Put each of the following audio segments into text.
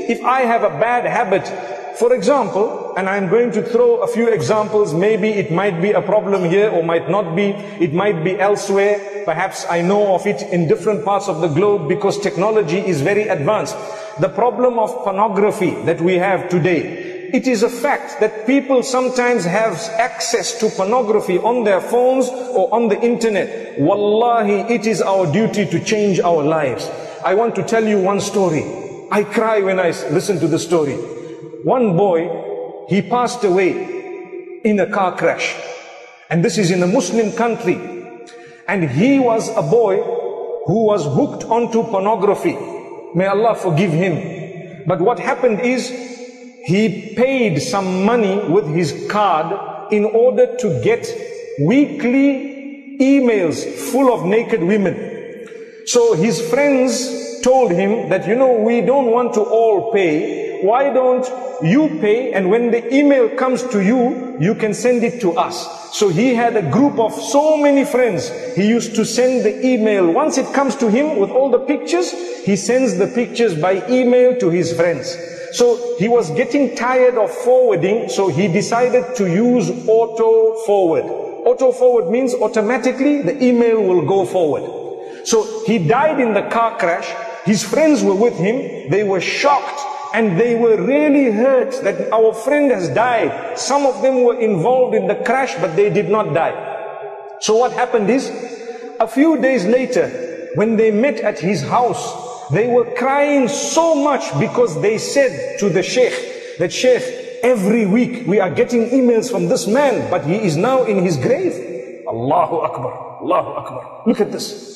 If I have a bad habit, for example, and I'm going to throw a few examples, maybe it might be a problem here or might not be, it might be elsewhere, perhaps I know of it in different parts of the globe because technology is very advanced. The problem of pornography that we have today, it is a fact that people sometimes have access to pornography on their phones or on the internet. Wallahi, it is our duty to change our lives. I want to tell you one story. I cry when I listen to the story. One boy, he passed away in a car crash. And this is in a Muslim country. And he was a boy who was hooked onto pornography. May Allah forgive him. But what happened is, he paid some money with his card in order to get weekly emails full of naked women. So his friends told him that, we don't want to all pay. Why don't you pay, and when the email comes to you, you can send it to us. So he had a group of so many friends. He used to send the email. Once it comes to him with all the pictures, he sends the pictures by email to his friends. So he was getting tired of forwarding, so he decided to use auto forward. Auto forward means automatically the email will go forward. So he died in the car crash. His friends were with him. They were shocked and they were really hurt that our friend has died. Some of them were involved in the crash, but they did not die. So what happened is, a few days later, when they met at his house, they were crying so much because they said to the sheikh, that sheikh, every week we are getting emails from this man, but he is now in his grave. Allahu Akbar, Allahu Akbar. Look at this.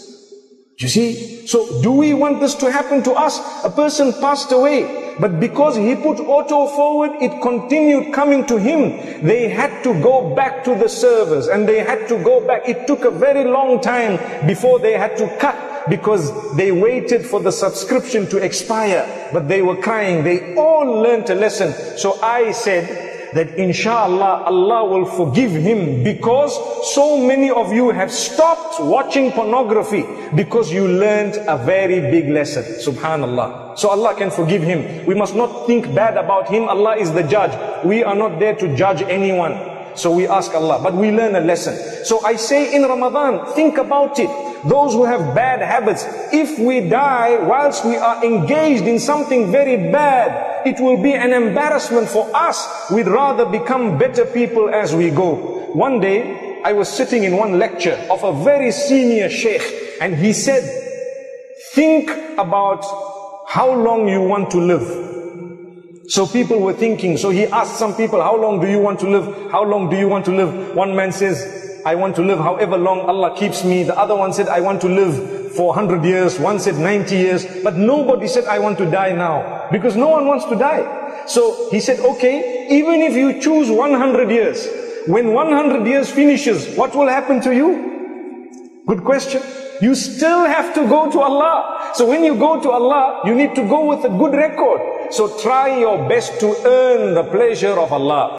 You see? So do we want this to happen to us? A person passed away, but because he put auto forward, it continued coming to him. They had to go back to the servers and they had to go back. It took a very long time before they had to cut, because they waited for the subscription to expire. But they were crying. They all learned a lesson. So I said that inshallah Allah will forgive him, because so many of you have stopped watching pornography because you learned a very big lesson. Subhanallah. So Allah can forgive him. We must not think bad about him. Allah is the judge. We are not there to judge anyone. So we ask Allah, but we learn a lesson. So I say in Ramadan, think about it. Those who have bad habits, if we die whilst we are engaged in something very bad, it will be an embarrassment for us. We'd rather become better people as we go. One day, I was sitting in one lecture of a very senior sheikh, and he said, think about how long you want to live. So people were thinking, so he asked some people, how long do you want to live? How long do you want to live? One man says, I want to live however long Allah keeps me. The other one said, I want to live for 100 years. One said 90 years. But nobody said, I want to die now. Because no one wants to die. So he said, okay, even if you choose 100 years, when 100 years finishes, what will happen to you? Good question. You still have to go to Allah. So when you go to Allah, you need to go with a good record. So try your best to earn the pleasure of Allah.